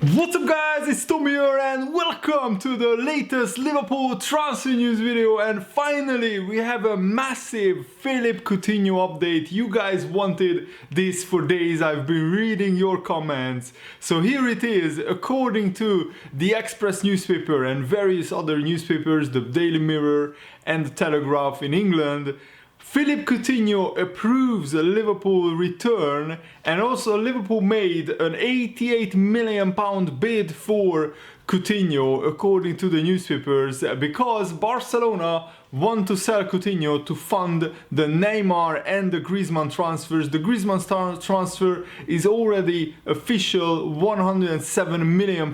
What's up guys, it's Tom here and welcome to the latest Liverpool transfer news video. And finally we have a massive Philippe Coutinho update. You guys wanted this for days, I've been reading your comments. So here it is, according to the Express newspaper and various other newspapers, the Daily Mirror and the Telegraph in England, Philippe Coutinho approves a Liverpool return, and also Liverpool made an £88 million bid for Coutinho, according to the newspapers, because Barcelona want to sell Coutinho to fund the Neymar and the Griezmann transfers. The Griezmann transfer is already official. £107 million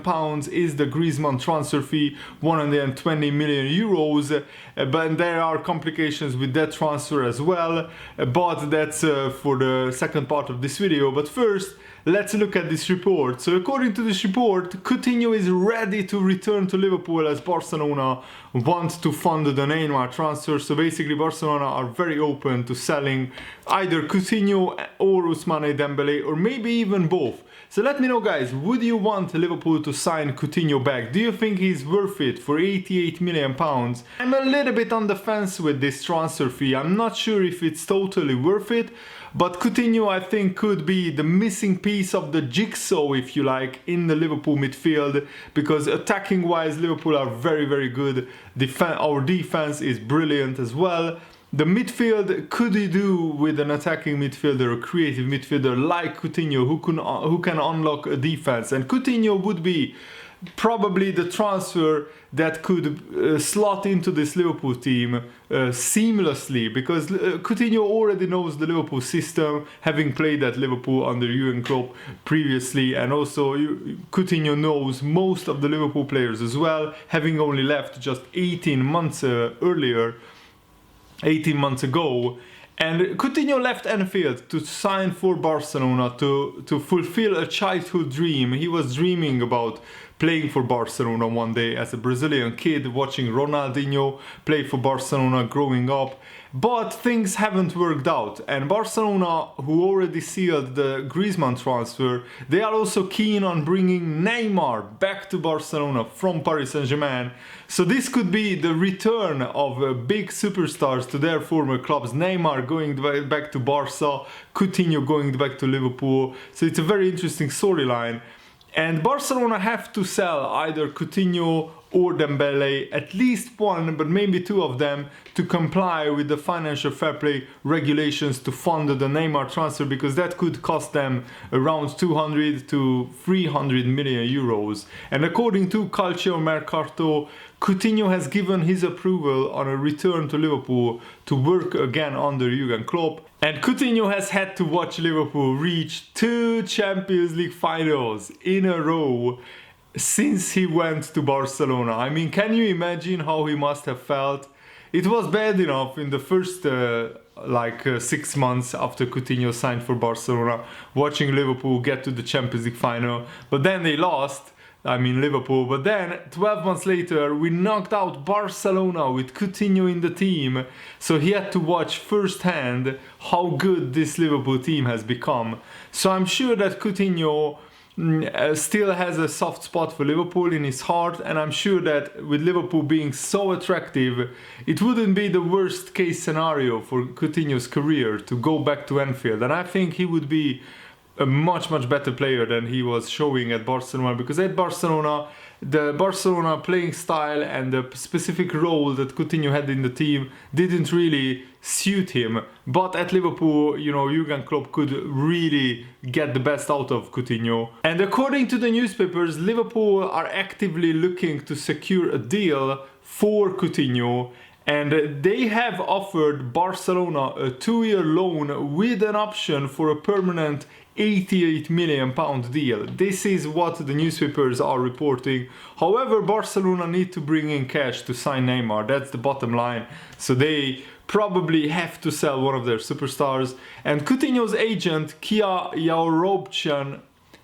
is the Griezmann transfer fee, 120 million euros. But there are complications with that transfer as well. But that's for the second part of this video. But first, let's look at this report. So according to this report, Coutinho is ready to return to Liverpool as Barcelona want to fund the Neymar transfer. So basically Barcelona are very open to selling either Coutinho or Ousmane Dembele, or maybe even both. So let me know guys, would you want Liverpool to sign Coutinho back? Do you think he's worth it for £88 million? I'm a little bit on the fence with this transfer fee. I'm not sure if it's totally worth it, but Coutinho I think could be the missing piece of the jigsaw, if you like, in the Liverpool midfield, because attacking wise Liverpool are very good. Our defense is brilliant as well. The midfield, could he do with an attacking midfielder, a creative midfielder like Coutinho who can unlock a defense? And Coutinho would be probably the transfer that could slot into this Liverpool team seamlessly, because Coutinho already knows the Liverpool system, having played at Liverpool under Klopp previously, and also Coutinho knows most of the Liverpool players as well, having only left just 18 months ago. And Coutinho left Anfield to sign for Barcelona to fulfill a childhood dream. He was dreaming about playing for Barcelona one day as a Brazilian kid, watching Ronaldinho play for Barcelona growing up. But things haven't worked out, and Barcelona, who already sealed the Griezmann transfer, they are also keen on bringing Neymar back to Barcelona from Paris Saint-Germain. So this could be the return of big superstars to their former clubs. Neymar going back to Barca, Coutinho going back to Liverpool. So it's a very interesting storyline. And Barcelona have to sell either Coutinho or Dembele, at least one, but maybe two of them, to comply with the financial fair play regulations to fund the Neymar transfer, because that could cost them around 200 to 300 million euros. And according to Calcio Mercato, Coutinho has given his approval on a return to Liverpool to work again under Klopp. And Coutinho has had to watch Liverpool reach 2 Champions League finals in a row since he went to Barcelona. I mean, can you imagine how he must have felt? It was bad enough in the first 6 months after Coutinho signed for Barcelona, watching Liverpool get to the Champions League final, but then they lost. Liverpool. But then 12 months later we knocked out Barcelona with Coutinho in the team, so he had to watch firsthand how good this Liverpool team has become. So I'm sure that Coutinho still has a soft spot for Liverpool in his heart, and I'm sure that with Liverpool being so attractive, it wouldn't be the worst case scenario for Coutinho's career to go back to Anfield. And I think he would be a much better player than he was showing at Barcelona, because at Barcelona, the Barcelona playing style and the specific role that Coutinho had in the team didn't really suit him. But at Liverpool, Jurgen Klopp could really get the best out of Coutinho. And according to the newspapers, Liverpool are actively looking to secure a deal for Coutinho, and they have offered Barcelona a 2-year loan with an option for a permanent £88 million deal. This is what the newspapers are reporting. However, Barcelona need to bring in cash to sign Neymar. That's the bottom line. So they probably have to sell one of their superstars. And Coutinho's agent, Kia Yaurobchan,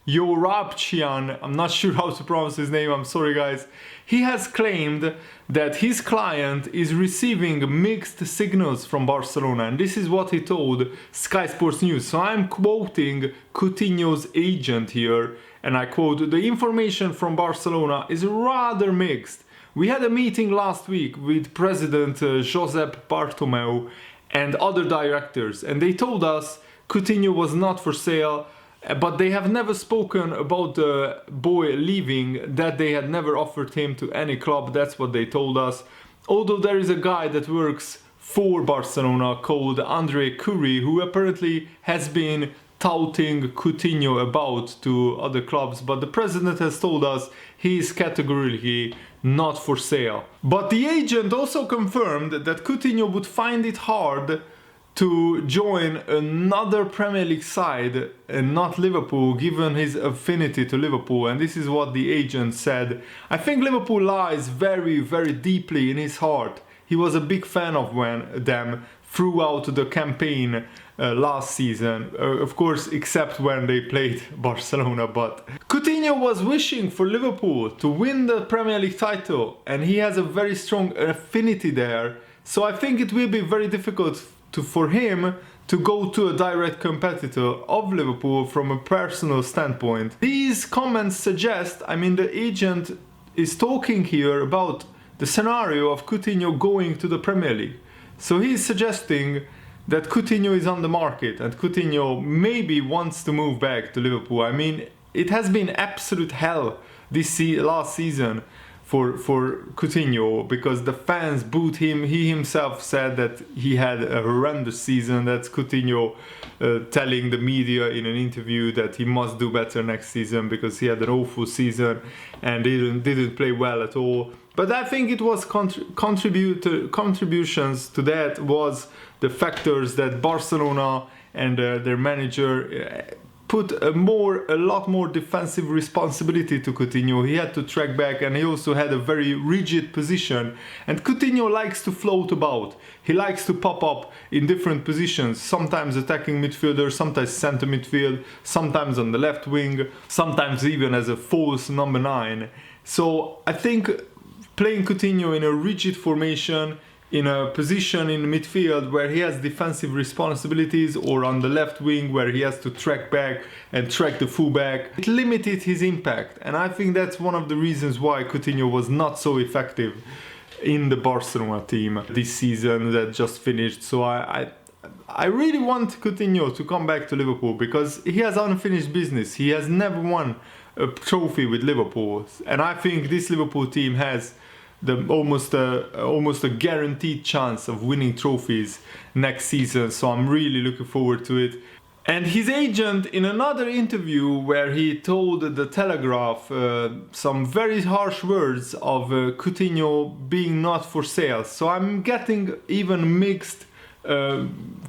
Yorapchian, I'm not sure how to pronounce his name, I'm sorry guys, he has claimed that his client is receiving mixed signals from Barcelona, and this is what he told Sky Sports News. So I'm quoting Coutinho's agent here, and I quote, "The information from Barcelona is rather mixed. We had a meeting last week with President Josep Bartomeu and other directors, and they told us Coutinho was not for sale, but they have never spoken about the boy leaving, that they had never offered him to any club. That's what they told us. Although there is a guy that works for Barcelona called Andre Curry, who apparently has been touting Coutinho about to other clubs, but the president has told us he is categorically not for sale." But the agent also confirmed that Coutinho would find it hard to join another Premier League side and not Liverpool, given his affinity to Liverpool, and this is what the agent said. "I think Liverpool lies very, very deeply in his heart. He was a big fan of them throughout the campaign last season, of course, except when they played Barcelona. But Coutinho was wishing for Liverpool to win the Premier League title, and he has a very strong affinity there. So I think it will be very difficult for him to go to a direct competitor of Liverpool from a personal standpoint." These comments suggest, I mean, the agent is talking here about the scenario of Coutinho going to the Premier League. So he's suggesting that Coutinho is on the market and Coutinho maybe wants to move back to Liverpool. I mean, it has been absolute hell this last season for Coutinho, because the fans booed him. He himself said that he had a horrendous season. That's Coutinho telling the media in an interview that he must do better next season because he had an awful season and didn't play well at all. But I think it was contributions to that was the factors that Barcelona and their manager put a lot more defensive responsibility to Coutinho. He had to track back, and he also had a very rigid position. And Coutinho likes to float about. He likes to pop up in different positions, sometimes attacking midfielder, sometimes center midfield, sometimes on the left wing, sometimes even as a false number 9. So I think playing Coutinho in a rigid formation, in a position in midfield where he has defensive responsibilities, or on the left wing where he has to track back and track the fullback, it limited his impact. And I think that's one of the reasons why Coutinho was not so effective in the Barcelona team this season that just finished. So I really want Coutinho to come back to Liverpool because he has unfinished business. He has never won a trophy with Liverpool, and I think this Liverpool team has almost a guaranteed chance of winning trophies next season. So I'm really looking forward to it. And his agent, in another interview where he told the Telegraph some very harsh words of Coutinho being not for sale. So I'm getting even mixed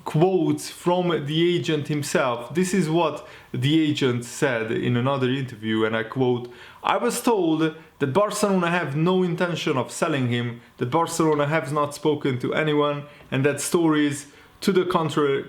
quotes from the agent himself. This is what the agent said in another interview, and I quote, "I was told that Barcelona have no intention of selling him, that Barcelona has not spoken to anyone, and that stories to the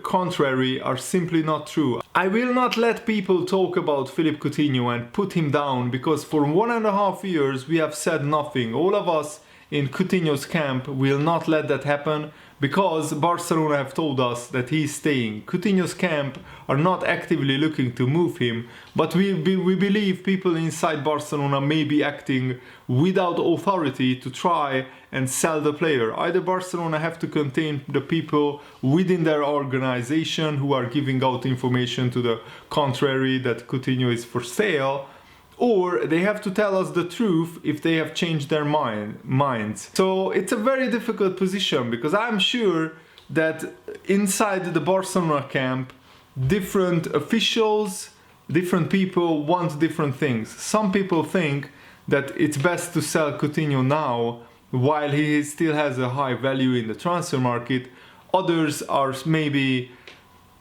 contrary are simply not true. I will not let people talk about Philippe Coutinho and put him down, because for 1.5 years we have said nothing. All of us in Coutinho's camp will not let that happen, because Barcelona have told us that he's staying. Coutinho's camp are not actively looking to move him, but we believe people inside Barcelona may be acting without authority to try and sell the player. Either Barcelona have to contain the people within their organization who are giving out information to the contrary that Coutinho is for sale, or they have to tell us the truth if they have changed their minds." So it's a very difficult position, because I'm sure that inside the Barcelona camp, different officials, different people want different things. Some people think that it's best to sell Coutinho now while he still has a high value in the transfer market. Others are maybe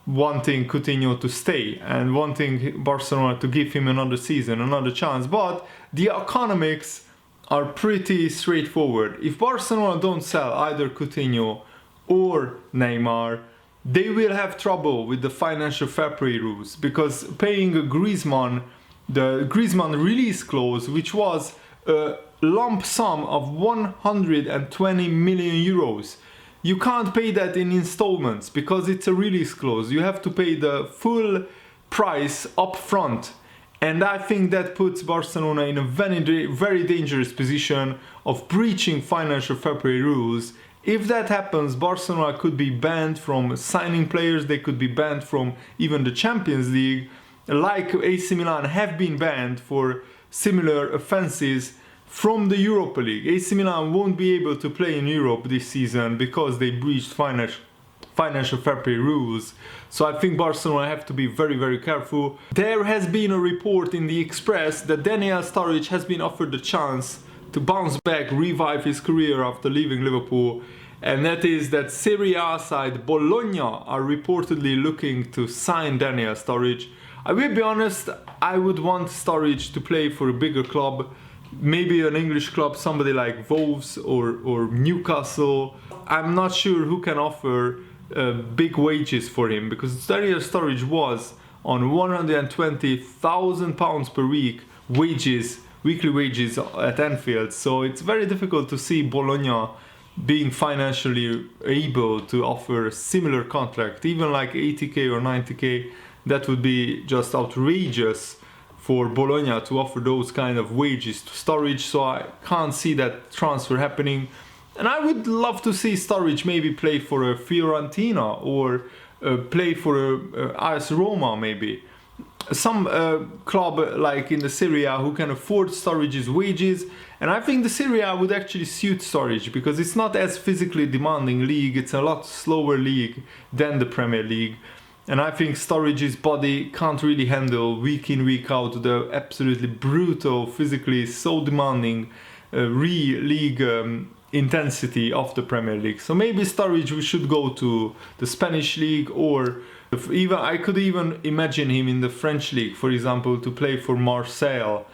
wanting Coutinho to stay and wanting Barcelona to give him another season, another chance. But the economics are pretty straightforward. If Barcelona don't sell either Coutinho or Neymar, they will have trouble with the financial fair play rules, because paying Griezmann the Griezmann release clause, which was a lump sum of 120 million euros. You can't pay that in installments because it's a release clause. You have to pay the full price up front. And I think that puts Barcelona in a very dangerous position of breaching financial fair play rules. If that happens, Barcelona could be banned from signing players, they could be banned from even the Champions League, like AC Milan have been banned for similar offenses from the Europa League. AC Milan won't be able to play in Europe this season because they breached financial fair play rules. So I think Barcelona have to be very careful. There has been a report in the Express that Daniel Sturridge has been offered the chance to bounce back, revive his career after leaving Liverpool, and that is that Serie A side Bologna are reportedly looking to sign Daniel Sturridge. I will be honest, I would want Sturridge to play for a bigger club, maybe an English club, somebody like Wolves or Newcastle. I'm not sure who can offer big wages for him, because Daniel Sturridge was on £120,000 per week weekly wages at Anfield, so it's very difficult to see Bologna being financially able to offer a similar contract, even like 80k or 90k. That would be just outrageous for Bologna to offer those kind of wages to Sturridge, so I can't see that transfer happening. And I would love to see Sturridge maybe play for a Fiorentina or play for a AS Roma maybe. Some club like in the Serie A who can afford Sturridge's wages, and I think the Serie A would actually suit Sturridge because it's not as physically demanding league, it's a lot slower league than the Premier League, and I think Sturridge's body can't really handle week in week out the absolutely brutal, physically so demanding league intensity of the Premier League. So maybe Sturridge should go to the Spanish league, or even I could even imagine him in the French league, for example, to play for Marseille.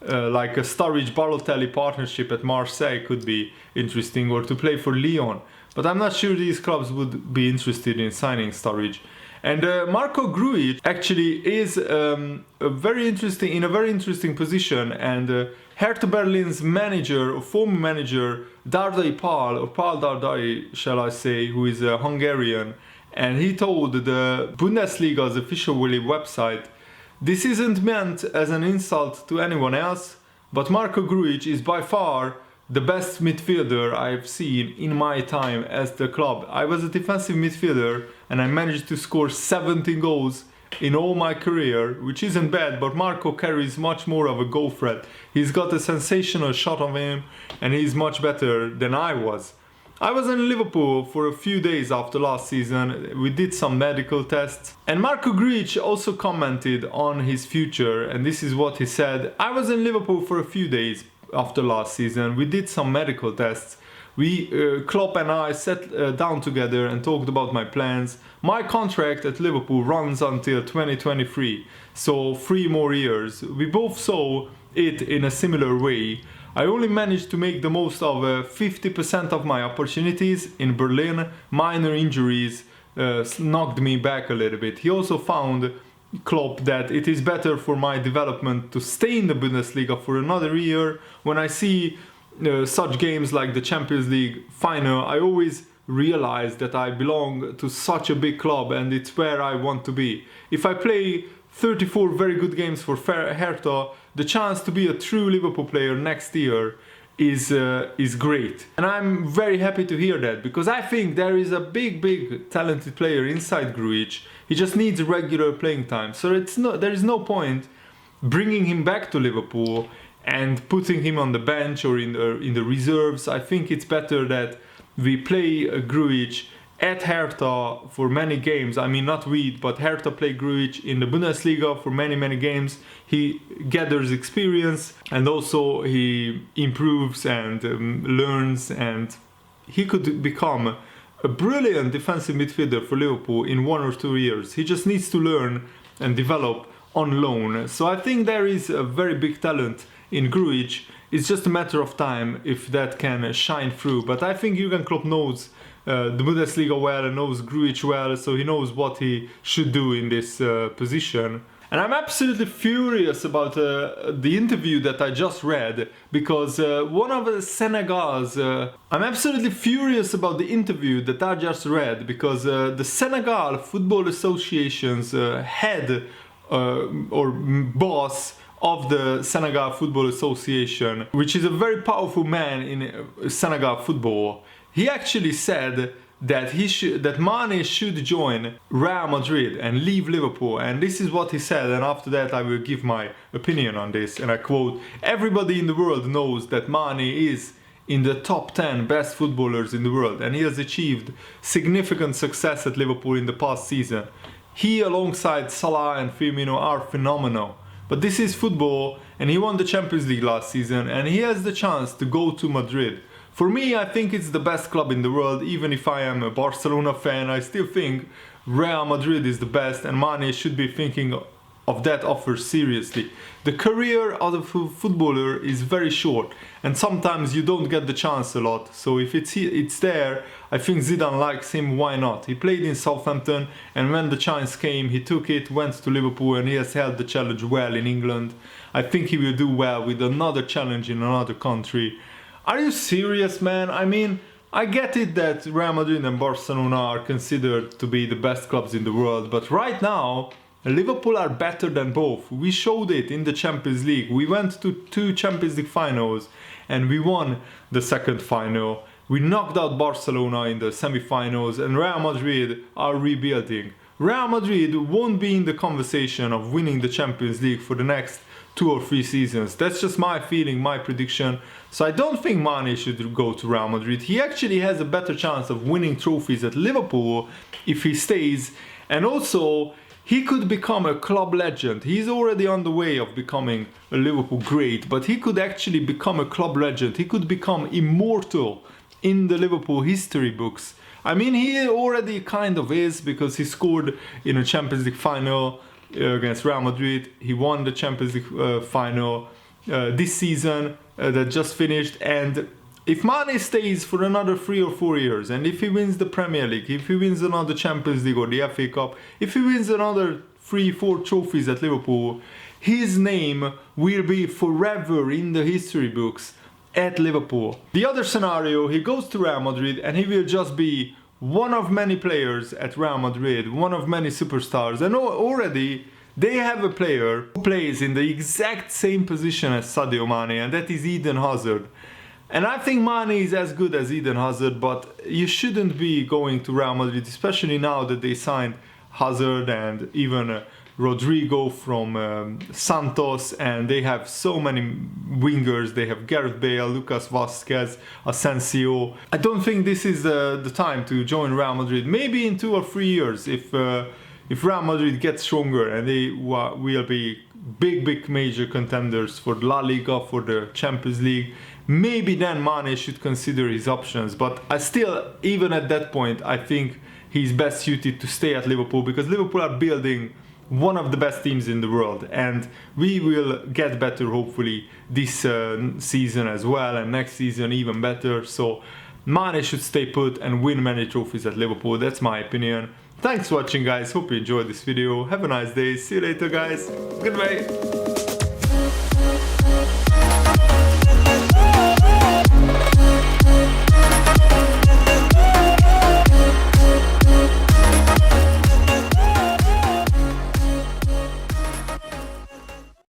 Like a Sturridge-Balotelli partnership at Marseille could be interesting, or to play for Lyon. But I'm not sure these clubs would be interested in signing Sturridge. And Marko Grujic actually is in a very interesting position, and Hertha Berlin's manager, or former manager, Dardai Pal Dardai, shall I say, who is a Hungarian, and he told the Bundesliga's official website, "This isn't meant as an insult to anyone else, but Marko Grujic is by far the best midfielder I've seen in my time at the club. I was a defensive midfielder and I managed to score 17 goals in all my career, which isn't bad, but Marko carries much more of a goal threat. He's got a sensational shot of him and he's much better than I was." I was in Liverpool for a few days after last season. We did some medical tests, and Marko Grujic also commented on his future, and this is what he said: "I was in Liverpool for a few days after last season. We did some medical tests. Klopp and I sat down together and talked about my plans. My contract at Liverpool runs until 2023, so 3 more years. We both saw it in a similar way. I only managed to make the most of 50% of my opportunities in Berlin. Minor injuries knocked me back a little bit." He also found, Klopp, that it is better for my development to stay in the Bundesliga for another year. When I see such games like the Champions League final, I always realize that I belong to such a big club and it's where I want to be. If I play 34 very good games for Hertha, the chance to be a true Liverpool player next year is great. And I'm very happy to hear that, because I think there is a big talented player inside Grujic. He just needs regular playing time. So there is no point bringing him back to Liverpool and putting him on the bench or in the reserves. I think it's better that we play Grujic at Hertha for many games. I mean, not we, but Hertha play Grujic in the Bundesliga for many games. He gathers experience and also he improves and learns, and he could become a brilliant defensive midfielder for Liverpool in 1 or 2 years. He just needs to learn and develop on loan. So I think there is a very big talent in Grujic. It's just a matter of time if that can shine through. But I think Jurgen Klopp knows the Bundesliga well and knows Grujic well, so he knows what he should do in this position. And I'm absolutely furious about the interview that I just read, because one of the Senegal's... I'm absolutely furious about the interview that I just read, because the Senegal Football Association's head or boss of the Senegal Football Association, which is a very powerful man in Senegal football, he actually said that Mane should join Real Madrid and leave Liverpool, and this is what he said, and after that I will give my opinion on this, and I quote: "Everybody in the world knows that Mane is in the top 10 best footballers in the world, and he has achieved significant success at Liverpool in the past season. He, alongside Salah and Firmino, are phenomenal. But this is football, and he won the Champions League last season, and he has the chance to go to Madrid. For me, I think it's the best club in the world. Even if I am a Barcelona fan, I still think Real Madrid is the best, and Mane should be thinking of that offer seriously. The career of a footballer is very short, and sometimes you don't get the chance a lot. So if it's there, I think Zidane likes him, why not? He played in Southampton, and when the chance came, he took it, went to Liverpool, and he has held the challenge well in England. I think he will do well with another challenge in another country." Are you serious, man? I mean, I get it that Real Madrid and Barcelona are considered to be the best clubs in the world, but right now, Liverpool are better than both. We showed it in the Champions League. We went to 2 Champions League finals and we won the second final. We knocked out Barcelona in the semi-finals, and Real Madrid are rebuilding. Real Madrid won't be in the conversation of winning the Champions League for the next 2 or 3 seasons. That's just my feeling, my prediction. So I don't think Mane should go to Real Madrid. He actually has a better chance of winning trophies at Liverpool if he stays. And also, he could become a club legend. He's already on the way of becoming a Liverpool great, but he could actually become a club legend. He could become immortal in the Liverpool history books. I mean, he already kind of is, because he scored in a Champions League final against Real Madrid. He won the Champions League final this season that just finished. And if Mane stays for another 3 or 4 years, and if he wins the Premier League, if he wins another Champions League or the FA Cup, if he wins another 3-4 trophies at Liverpool, his name will be forever in the history books at Liverpool. The other scenario, he goes to Real Madrid and he will just be one of many players at Real Madrid, one of many superstars, and already they have a player who plays in the exact same position as Sadio Mane, and that is Eden Hazard. And I think Mane is as good as Eden Hazard, but you shouldn't be going to Real Madrid, especially now that they signed Hazard and even Rodrigo from Santos, and they have so many wingers. They have Gareth Bale, Lucas Vazquez, Asensio. I don't think this is the time to join Real Madrid. Maybe in 2 or 3 years, if Real Madrid gets stronger and they will be big major contenders for La Liga, for the Champions League, maybe then Mane should consider his options. But I still, even at that point, I think he's best suited to stay at Liverpool, because Liverpool are building one of the best teams in the world, and we will get better hopefully this season as well, and next season even better. So Mane should stay put and win many trophies at Liverpool. That's my opinion. Thanks for watching, guys. Hope you enjoyed this video. Have a nice day. See you later, guys. Goodbye.